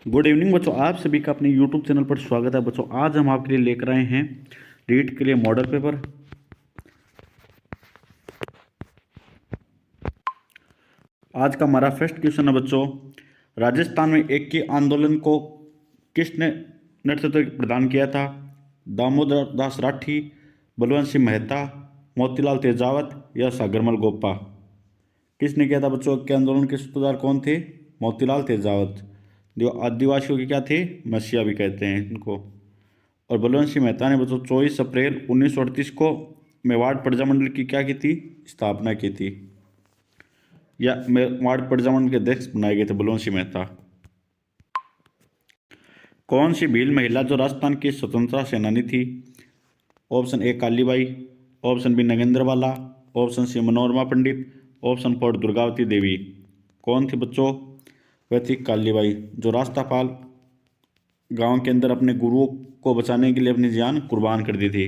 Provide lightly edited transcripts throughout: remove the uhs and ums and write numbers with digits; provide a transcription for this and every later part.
Good evening बच्चों, आप सभी का अपने यूट्यूब चैनल पर स्वागत है। बच्चों आज हम आपके लिए लेकर आए हैं रीट के लिए मॉडल पेपर। आज का हमारा फर्स्ट क्वेश्चन है बच्चों, राजस्थान में एक के आंदोलन को किसने नेतृत्व प्रदान किया था? दामोदर दास राठी, बलवंत सिंह मेहता, मोतीलाल तेजावत या सागरमल गोपा? किसने किया था बच्चों? के आंदोलन के सूत्रधार कौन थे? मोतीलाल तेजावत। जो आदिवासियों के क्या थे? मसीहा भी कहते हैं इनको। और बलवंत सिंह मेहता ने बच्चों 24 अप्रैल 1938 को मेवाड़ प्रजामंडल की क्या की थी? स्थापना की थी, या मेवाड़ प्रजामंडल के अध्यक्ष बनाए गए थे बलवंत सिंह मेहता। कौन सी भील महिला जो राजस्थान की स्वतंत्रता सेनानी थी? Option A Kalibai, option B Nagendrawala, option C Manorama Pandit, option four Durgawati Devi. कौन थी बच्चों? वह थी कालीबाई, जो रास्तापाल गांव के अंदर अपने गुरुओं को बचाने के लिए अपनी जान कुर्बान कर दी थी।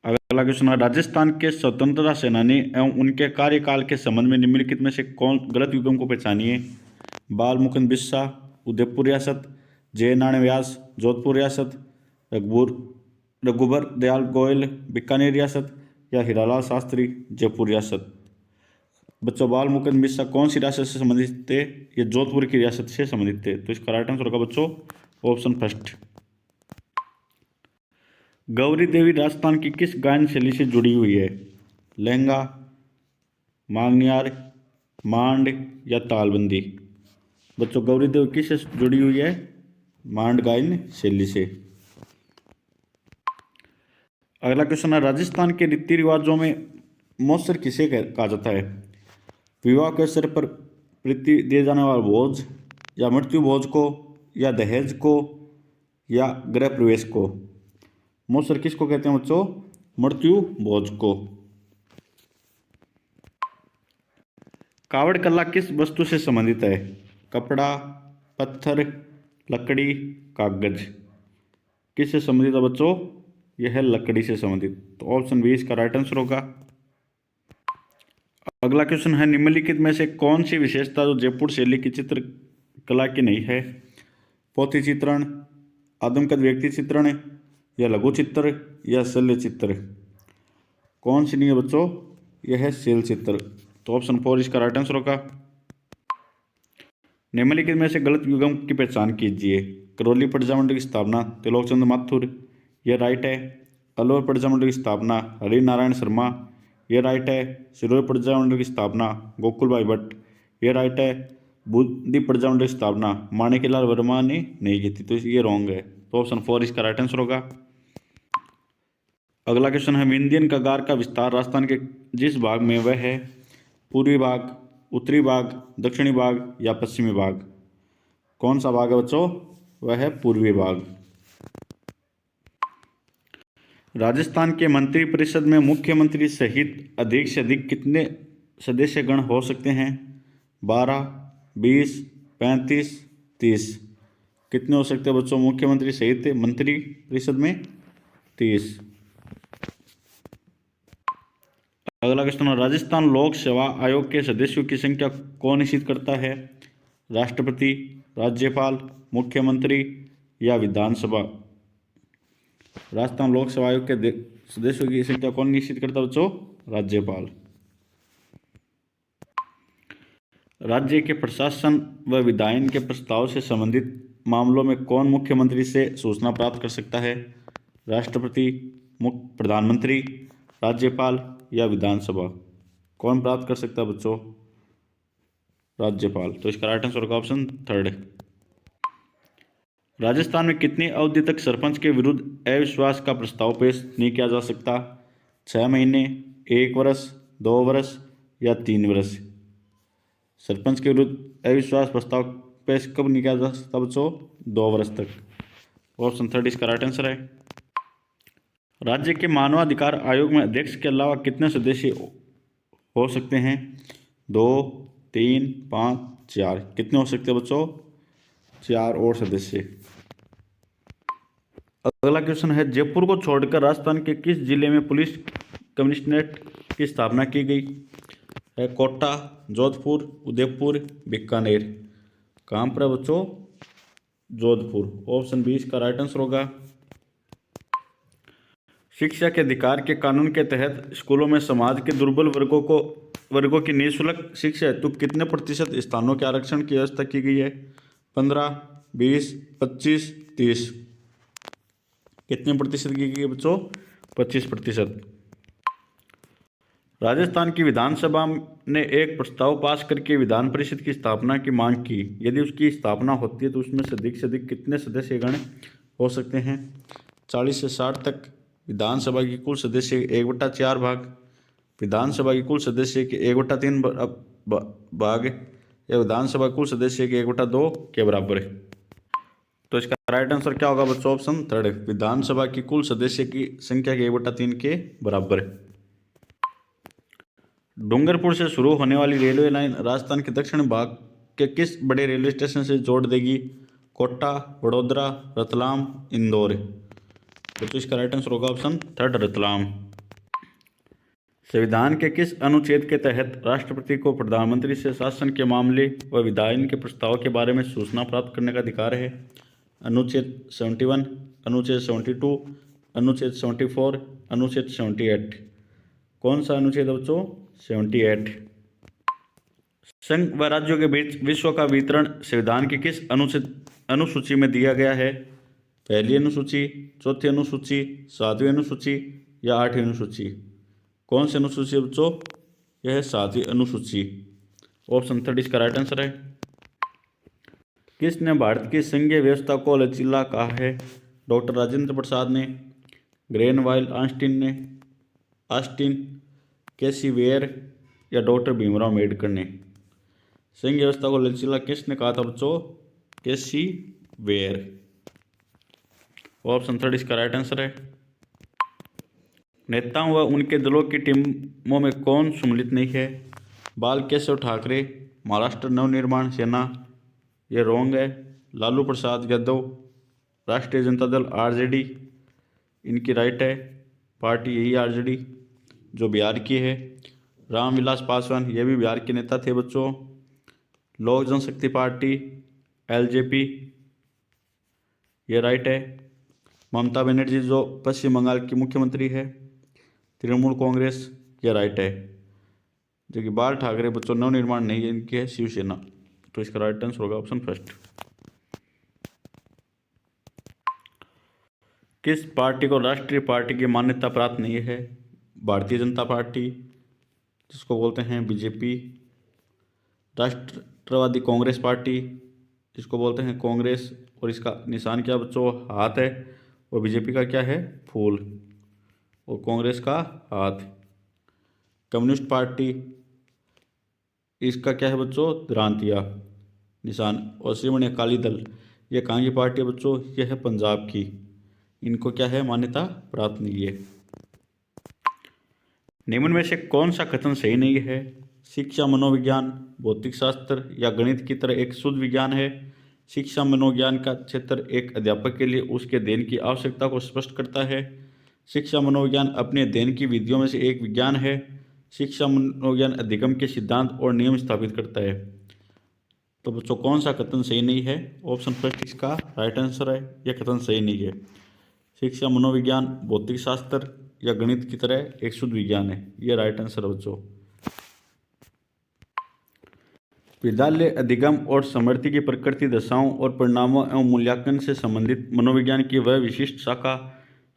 अगला क्वेश्चन है, राजस्थान के स्वतंत्रता सेनानी एवं उनके कार्यकाल के संबंध में निम्नलिखित में से कौन गलत युगम को पहचानिए? बाल मुकुंद बिस्सा, उदयपुर रियासत, जय नारायण व्यास, जोधपुर रियासत, रघुबर दयाल गोयल, बीकानेर रियासत, या हीरालाल शास्त्री, जयपुर रियासत? बच्चों बाल मुकुंद बिस्सा कौन सी रियासत से संबंधित थे? ये जोधपुर की रियासत से संबंधित थे। तो इसका राइट आंसर होगा बच्चों ऑप्शन फर्स्ट। गौरी देवी राजस्थान की किस गायन शैली से जुड़ी हुई है? लहंगा, मांगनियार, मांड या तालबंदी? बच्चों गौरी देवी किससे जुड़ी हुई है? मांड गायन शैली से। अगला क्वेश्चन है, राजस्थान के रीति रिवाजों में मौसर किसे कहा जाता है? विवाह के अवसर पर प्रीति दिए जाने वाला भोज, या मृत्यु भोज को, या दहेज को, या गृह प्रवेश को? मौसर किसको कहते हैं बच्चों? मृत्यु भोज को। कावड़ कला किस वस्तु से संबंधित है? कपड़ा, पत्थर, लकड़ी, कागज? किससे संबंधित है बच्चों? यह है लकड़ी से संबंधित। तो ऑप्शन बी इसका राइट आंसर होगा। अगला क्वेश्चन है, निम्नलिखित में से कौन सी विशेषता जो जयपुर शैली की चित्र कला की नहीं है? पोथी चित्रण, आदमकद व्यक्ति चित्रण, या लघु चित्र, या शल्य चित्र? कौन सी नहीं है बच्चों? यह है शैल चित्र। तो ऑप्शन फोर इसका राइट आंसर होगा। निम्नलिखित में से गलत युगम की पहचान कीजिए। करौली प्रजामंडल की स्थापना त्रिलोकचंद्र माथुर, यह राइट है। अलवर प्रजामंडल की स्थापना हरि नारायण शर्मा, यह राइट है। सिरोही प्रजामंडल की स्थापना गोकुल भाई भट्ट, यह राइट है। बूंदी प्रजामंडल की स्थापना माणिक्यलाल वर्मा ने नहीं की थी। तो ये रॉन्ग है। तो ऑप्शन फोर इसका राइट आंसर होगा। अगला क्वेश्चन है, विंध्यन कगार का विस्तार राजस्थान के जिस भाग में वह है? पूर्वी भाग, उत्तरी भाग, दक्षिणी भाग, या पश्चिमी भाग? कौन सा भाग है बच्चों? वह है पूर्वी भाग। राजस्थान के मंत्री परिषद में मुख्यमंत्री सहित अधिक से अधिक कितने सदस्यगण हो सकते हैं? 12, 20, 35, 30? कितने हो सकते हैं बच्चों मुख्यमंत्री सहित मंत्री परिषद में? 30। अगला क्वेश्चन है, राजस्थान लोक सेवा आयोग के सदस्यों की संख्या कौन निश्चित करता है? राष्ट्रपति, राज्यपाल, मुख्यमंत्री, या विधानसभा? राजस्थान लोक सेवा आयोग के सदस्यों की संख्या कौन निश्चित करता है बच्चों? राज्यपाल। राज्य के प्रशासन व विधायन के प्रस्ताव से संबंधित मामलों में कौन मुख्यमंत्री से सूचना प्राप्त कर सकता है? राष्ट्रपति, प्रधानमंत्री, राज्यपाल, या विधानसभा? कौन प्राप्त कर सकता है बच्चों? राज्यपाल। तो इसका राइट आंसर होगा ऑप्शन थर्ड। राजस्थान में कितनी अवधि तक सरपंच के विरुद्ध अविश्वास का प्रस्ताव पेश नहीं किया जा सकता? 6 महीने, 1 वर्ष, 2 वर्ष, या 3 वर्ष? सरपंच के विरुद्ध अविश्वास प्रस्ताव पेश कब नहीं किया जा सकता बच्चों? 2 वर्ष तक। ऑप्शन थर्ड इसका राइट आंसर है। राज्य के मानवाधिकार आयोग में अध्यक्ष के अलावा कितने सदस्य हो सकते हैं? 2, 3, 5, 4? कितने हो सकते हैं बच्चों? 4 और सदस्य। अगला क्वेश्चन है, जयपुर को छोड़कर राजस्थान के किस जिले में पुलिस कमिश्नरेट की स्थापना की गई है? कोटा, जोधपुर, उदयपुर, बीकानेर? कहाँ पर है बच्चों? जोधपुर। ऑप्शन बी इसका राइट आंसर होगा। शिक्षा के अधिकार के कानून के तहत स्कूलों में समाज के दुर्बल वर्गों की निःशुल्क शिक्षा हेतु कितने प्रतिशत स्थानों के आरक्षण की व्यवस्था की गई है? 15, 20, 25, 30। कितने प्रतिशत की गई है बच्चों? 25%। राजस्थान की विधानसभा ने एक प्रस्ताव पास करके विधान परिषद की स्थापना की मांग की। यदि उसकी स्थापना होती है तो उसमें से अधिक कितने सदस्यगण हो सकते हैं? 40 से 60 तक। विधानसभा की कुल सदस्य 1/4 भाग, विधानसभा की कुल सदस्य के 1/3 भाग, या विधानसभा कुल सदस्य के 1/2 के बराबर है। तो इसका राइट आंसर क्या होगा बच्चों? ऑप्शन थर्ड, विधानसभा की कुल सदस्य की संख्या के 1/3 के बराबर है। डूंगरपुर से शुरू होने वाली रेलवे लाइन राजस्थान के दक्षिण भाग के किस बड़े रेलवे स्टेशन से जोड़ देगी? कोटा, वडोदरा, रतलाम, इंदौर। तो इसका राइट आंसर होगा ऑप्शन थर्ड, रतलाम। संविधान के किस अनुच्छेद के तहत राष्ट्रपति को प्रधानमंत्री से शासन के मामले व विधायन के प्रस्ताव के बारे में सूचना प्राप्त करने का अधिकार है? अनुच्छेद 71, अनुच्छेद 72, अनुच्छेद 74, अनुच्छेद 78। कौन सा अनुच्छेद बच्चों? 78। संघ व राज्यों के बीच विश्व का वितरण संविधान की किस अनुसूची में दिया गया है? पहली अनुसूची, चौथी अनुसूची, 7वीं अनुसूची या 8वीं अनुसूची? कौन सी अनुसूची है बच्चों? यह है 7वीं अनुसूची। ऑप्शन थर्ड इसका राइट आंसर है। किसने भारत की संघीय व्यवस्था को लचीला कहा है? डॉक्टर राजेंद्र प्रसाद ने, ग्रेनवाइल ऑस्टिन, केसी वेयर या डॉक्टर भीमराव अम्बेडकर ने? संघीय व्यवस्था को लचीला किसने कहा था बच्चों? केसी वेयर। ऑप्शन थर्ड इसका राइट आंसर है। नेताओं व उनके दलों की टीमों में कौन सम्मिलित नहीं है? बाल केशव ठाकरे, महाराष्ट्र नवनिर्माण सेना, ये रॉन्ग है। लालू प्रसाद यादव, राष्ट्रीय जनता दल आरजेडी, इनकी राइट है। पार्टी यही आरजेडी जो बिहार की है। रामविलास पासवान, ये भी बिहार के नेता थे बच्चों। लोक जनशक्ति पार्टी एलजेपी, ये राइट है। ममता बनर्जी जो पश्चिम बंगाल की मुख्यमंत्री है, तृणमूल कांग्रेस, ये राइट है। जो कि बाल ठाकरे बच्चों नवनिर्माण नहीं है, इनकी है शिवसेना। तो इसका राइट आंसर होगा ऑप्शन फर्स्ट। किस पार्टी को राष्ट्रीय पार्टी की मान्यता प्राप्त नहीं है? भारतीय जनता पार्टी, जिसको बोलते हैं बीजेपी, राष्ट्रवादी कांग्रेस पार्टी, जिसको बोलते हैं कांग्रेस, और इसका निशान क्या बच्चों? हाथ है। और बीजेपी का क्या है? फूल, और कांग्रेस का हाथ। कम्युनिस्ट पार्टी, इसका क्या है बच्चों? द्रांतिया निशान। और श्रोमणी अकाली दल, ये कहाँ की पार्टी है बच्चों? यह है पंजाब की। इनको क्या है? मान्यता प्राप्त नहीं है। निम्न में से कौन सा कथन सही नहीं है? शिक्षा मनोविज्ञान, भौतिक शास्त्र या गणित की तरह एक शुद्ध विज्ञान है। शिक्षा मनोविज्ञान का क्षेत्र एक अध्यापक के लिए उसके अध्ययन की आवश्यकता को स्पष्ट करता है। शिक्षा मनोविज्ञान अपने अध्ययन की विधियों में से एक विज्ञान है। शिक्षा मनोविज्ञान अधिगम के सिद्धांत और नियम स्थापित करता है। तो बच्चों कौन सा कथन सही नहीं है? ऑप्शन फर्स्ट इसका राइट आंसर है। यह कथन सही नहीं है। शिक्षा मनोविज्ञान भौतिक शास्त्र या गणित की तरह एक शुद्ध विज्ञान है, यह राइट आंसर है बच्चों। विद्यालय अधिगम और समृद्धि की प्रकृति, दशाओं और परिणामों एवं मूल्यांकन से संबंधित मनोविज्ञान की वह विशिष्ट शाखा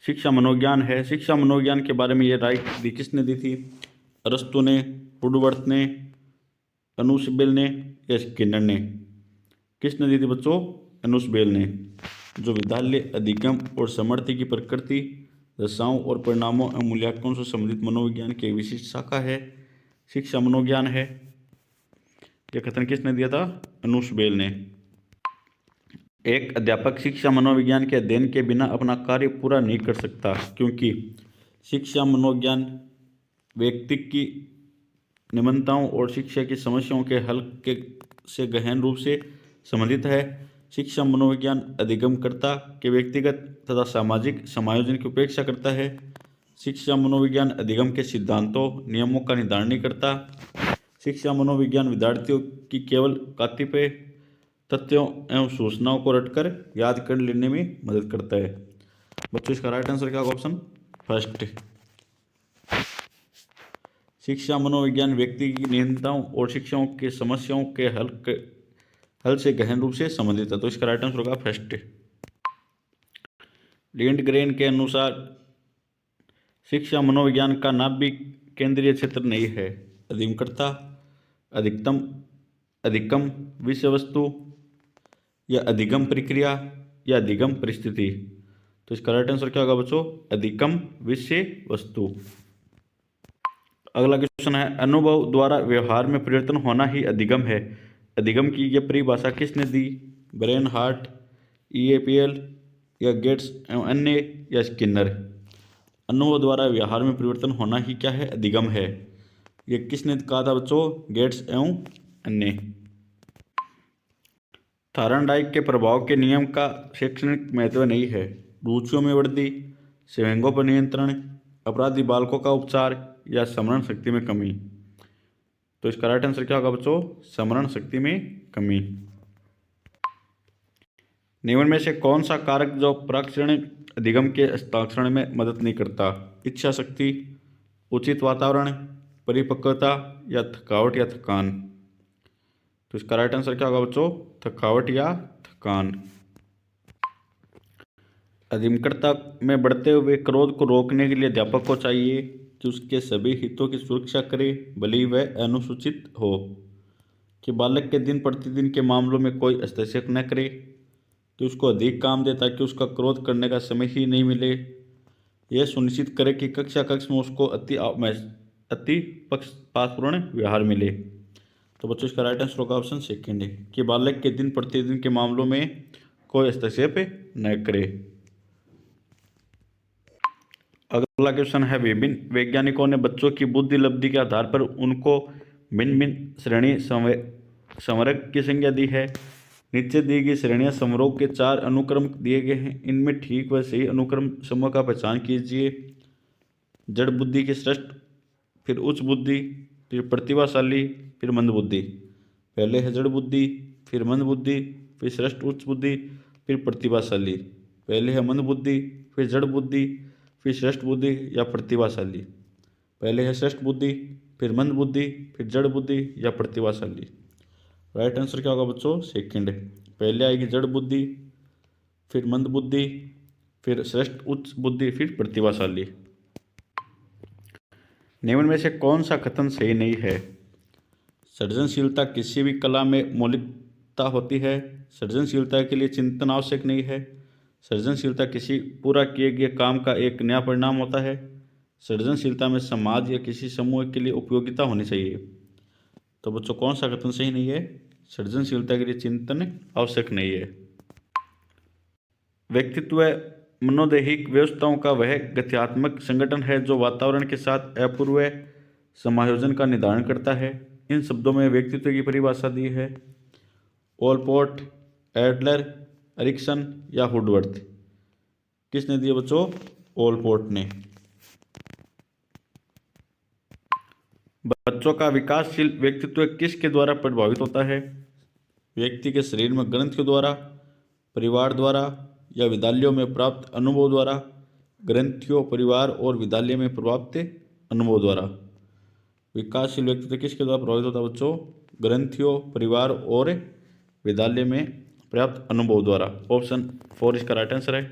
शिक्षा मनोविज्ञान है। शिक्षा मनोविज्ञान के बारे में ये राइट दी किसने दी थी? अरस्तु ने, वुडवर्थ ने, अनुसबेल ने या स्किनर ने? किसने दी थी बच्चों? अनुसबेल ने। जो विद्यालय अधिगम और समृद्धि की प्रकृति, दशाओं और परिणामों एवं मूल्यांकन से संबंधित मनोविज्ञान की विशिष्ट शाखा है, शिक्षा मनोविज्ञान है। यह कथन किसने दिया था? अनुसबेल ने। एक अध्यापक शिक्षा मनोविज्ञान के अध्ययन के बिना अपना कार्य पूरा नहीं कर सकता, क्योंकि शिक्षा मनोविज्ञान व्यक्ति की निम्नताओं और शिक्षा की समस्याओं के हल से गहन रूप से संबंधित है। शिक्षा मनोविज्ञान अधिगमकर्ता के व्यक्तिगत तथा सामाजिक समायोजन की उपेक्षा करता है। शिक्षा मनोविज्ञान अधिगम के सिद्धांतों, नियमों का निर्धारण नहीं करता। शिक्षा मनोविज्ञान विद्यार्थियों की केवल कतिपय तथ्यों एवं सूचनाओं को रटकर याद कर लेने में मदद करता है। बच्चों इसका राइट आंसर क्या होगा? Option first. शिक्षा मनोविज्ञान व्यक्ति की नियंत्रताओं और शिक्षाओं के समस्याओं के हल से गहन रूप से संबंधित है, तो इसका राइट आंसर होगा फर्स्ट। लिंडग्रेन के अनुसार शिक्षा मनोविज्ञान का नाभिक केंद्रीय क्षेत्र नहीं है। अधिकमकर्ता, अधिकतम, अधिकम विषय वस्तु, या अधिगम प्रक्रिया, या अधिगम परिस्थिति। तो इसका राइट आंसर क्या होगा बच्चों? अधिकम विषय वस्तु। अगला क्वेश्चन है, अनुभव द्वारा व्यवहार में परिवर्तन होना ही अधिगम है। अधिगम की यह परिभाषा किसने दी? ब्रेन हार्ट, EAPL, या गेट्स एवं अन्य, या स्किनर। अनुभव द्वारा व्यवहार में परिवर्तन होना ही क्या है? अधिगम है। ये किसने कहा था बच्चों? गेट्स एवं अन्य। थायरॉइड के प्रभाव के नियम का शैक्षणिक महत्व नहीं है। रुचियों में वृद्धि, स्विंगों पर नियंत्रण, अपराधी बालकों का उपचार, या स्मरण शक्ति में कमी। तो इसका राइट आंसर क्या होगा बच्चों? स्मरण शक्ति में कमी। निम्न में से कौन सा कारक जो प्राक्षणिक अधिगम के हस्ताक्षरण में मदद नहीं करता? इच्छा शक्ति, उचित वातावरण, परिपक्वता, या थकावट या थकान। तो इसका राइट आंसर क्या होगा बच्चों? थकावट या थकान। अधिकमकर्ता में बढ़ते हुए क्रोध को रोकने के लिए अध्यापक को चाहिए कि उसके सभी हितों की सुरक्षा करे, भले ही वह अनुसूचित हो, कि बालक के दिन प्रतिदिन के मामलों में कोई हस्तक्षेप न करे, कि उसको अधिक काम दे ताकि उसका क्रोध करने का समय ही नहीं मिले, यह सुनिश्चित करे कि कक्षा कक्ष में उसको अति पक्षपातपूर्ण व्यवहार मिले। तो बच्चों इसका राइट आंसर होगा ऑप्शन सेकेंड है, कि बालक के दिन प्रतिदिन के मामलों में कोई हस्तक्षेप न करे। अगला क्वेश्चन है, विभिन्न वैज्ञानिकों ने बच्चों की बुद्धि लब्धि के आधार पर उनको भिन्न भिन्न श्रेणी संवर्ग की संज्ञा दी है। नीचे दी गई श्रेणियां समरोह के 4 अनुक्रम दिए गए हैं। इनमें ठीक व सही अनुक्रम समूह का पहचान कीजिए। जड़ बुद्धि की श्रेष्ठ, फिर उच्च बुद्धि, फिर प्रतिभाशाली, फिर मंद बुद्धि। पहले है जड़ बुद्धि, फिर मंद बुद्धि, फिर श्रेष्ठ उच्च बुद्धि, फिर प्रतिभाशाली। पहले है मंद बुद्धि, फिर जड़ बुद्धि, फिर श्रेष्ठ बुद्धि या प्रतिभाशाली। पहले है श्रेष्ठ बुद्धि, फिर मंद बुद्धि, फिर जड़ बुद्धि या प्रतिभाशाली। राइट आंसर क्या होगा बच्चों? सेकंड। पहले आएगी जड़ बुद्धि, फिर मंद बुद्धि, फिर श्रेष्ठ उच्च बुद्धि, फिर प्रतिभाशाली। निम्न में से कौन सा कथन सही नहीं है? सृजनशीलता किसी भी कला में मौलिकता होती है। सृजनशीलता के लिए चिंतन आवश्यक नहीं है। सृजनशीलता किसी पूरा किए गए काम का एक नया परिणाम होता है। सृजनशीलता में समाज या किसी समूह के लिए उपयोगिता होनी चाहिए। तो बच्चों कौन सा कथन सही नहीं है? सृजनशीलता के लिए चिंतन आवश्यक नहीं है। व्यक्तित्व मनोदैहिक व्यवस्थाओं का वह गत्यात्मक संगठन है जो वातावरण के साथ अपूर्व समायोजन का निर्धारण करता है। इन शब्दों में व्यक्तित्व की परिभाषा दी है ओलपोर्ट, एडलर, एरिक्सन या हुडवर्थ। किसने दिया बच्चों? ओलपोर्ट ने। बच्चों का विकासशील व्यक्तित्व किसके द्वारा प्रभावित होता है? व्यक्ति के शरीर में ग्रंथियों द्वारा, परिवार द्वारा, या विद्यालयों में प्राप्त अनुभव द्वारा। ग्रंथियों, परिवार और विद्यालय में प्राप्त अनुभव द्वारा। विकासशील व्यक्तित्व किसके द्वारा प्रभावित होता है बच्चों? ग्रंथियों, परिवार और विद्यालय में प्राप्त अनुभव द्वारा। ऑप्शन 4 इसका राइट आंसर है।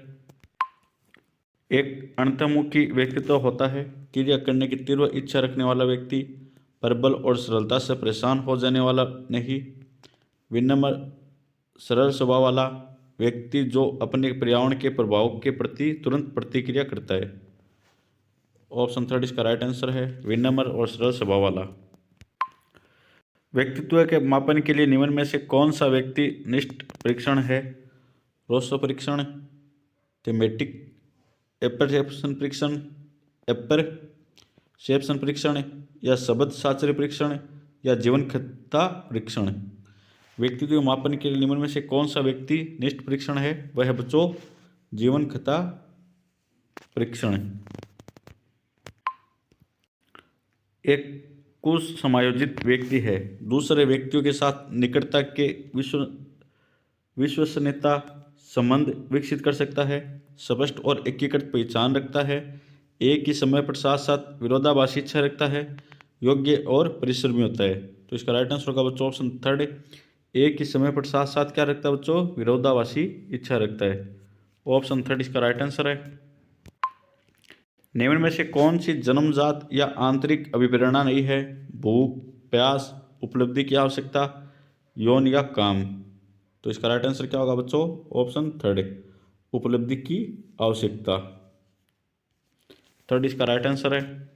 एक अंतर्मुखी व्यक्तित्व होता है क्रिया करने की तीव्र इच्छा रखने वाला व्यक्ति, प्रबल और सरलता से परेशान हो जाने वाला नहीं। विनम्र सरल स्वभाव वाला व्यक्ति जो अपने पर्यावरण के प्रभाव के प्रति तुरंत प्रतिक्रिया करता है। ऑप्शन 3 इसका राइट आंसर है, विनम्र और सरल स्वभाव वाला। व्यक्तित्व के मापन के लिए निम्न में से कौन सा व्यक्तिनिष्ठ परीक्षण है? रोस्सो परीक्षण, थीमेटिक एपरसेप्शन परीक्षण, एपरसेप्शन परीक्षण, या शब्द शास्त्रीय परीक्षण, या जीवनकथा परीक्षण। व्यक्तित्व मापन के लिए निम्न में से कौन सा व्यक्तिनिष्ठ परीक्षण है? वह है बच्चों जीवनकथा परीक्षण। एक कुछ समायोजित व्यक्ति है दूसरे व्यक्तियों के साथ निकटता के विश्वसनीयता संबंध विकसित कर सकता है, स्पष्ट और एकीकृत पहचान रखता है, एक ही समय पर साथ साथ विरोधाभासी इच्छा रखता है, योग्य और परिश्रमी होता है। तो इसका राइट आंसर होगा बच्चों ऑप्शन थर्ड, एक ही समय पर साथ साथ क्या रखता है बच्चों, विरोधाभासी इच्छा रखता है। ऑप्शन थर्ड इसका राइट आंसर है। निम्न में से कौन सी जन्मजात या आंतरिक अभिप्रेरणा नहीं है? भूख, प्यास, उपलब्धि की आवश्यकता, यौन या काम। तो इसका राइट आंसर क्या होगा बच्चों? ऑप्शन थर्ड, उपलब्धि की आवश्यकता। थर्ड इसका राइट आंसर है।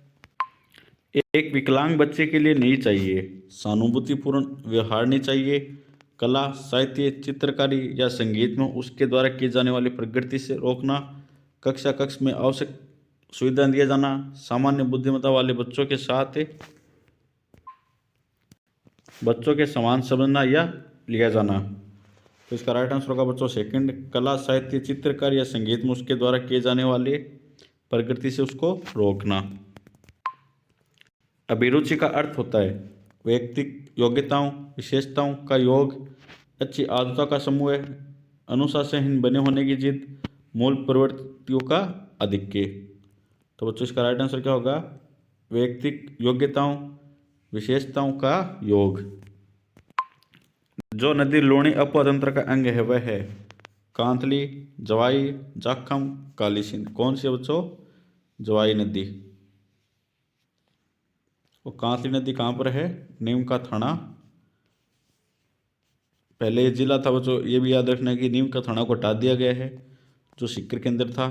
एक विकलांग बच्चे के लिए नहीं चाहिए? सहानुभूतिपूर्ण व्यवहार नहीं चाहिए, कला, साहित्य, चित्रकारी या संगीत में उसके द्वारा की जाने वाली प्रगति से रोकना, कक्षा कक्ष में आवश्यक सुविधा दिया जाना, सामान्य बुद्धिमत्ता वाले बच्चों के साथ बच्चों के समान समझना या लिया जाना। तो इसका राइट आंसर होगा बच्चों सेकंड, कला, साहित्य, चित्रकारी या संगीत में उसके द्वारा किए जाने वाले प्रगति से उसको रोकना। अभिरुचि का अर्थ होता है व्यक्तिगत योग्यताओं, विशेषताओं का योग, अच्छी आदतों का समूह, अनुशासनहीन बने होने की जिद, मूल प्रवृत्तियों का आधिक्य। तो बच्चों इसका राइट आंसर क्या होगा? व्यक्तिगत योग्यताओं, विशेषताओं का योग। जो नदी लूणी अपतंत्र का अंग है वह है कांतली, जवाई, जाखम, काली सिंध। कौन सी है बच्चों? जवाई नदी। वो कांतली नदी कहाँ पर है? नीम का थाना। पहले ये जिला था बच्चों, ये भी याद रखना कि नीम का थाना को हटा दिया गया है जो सीकर के अंदर था।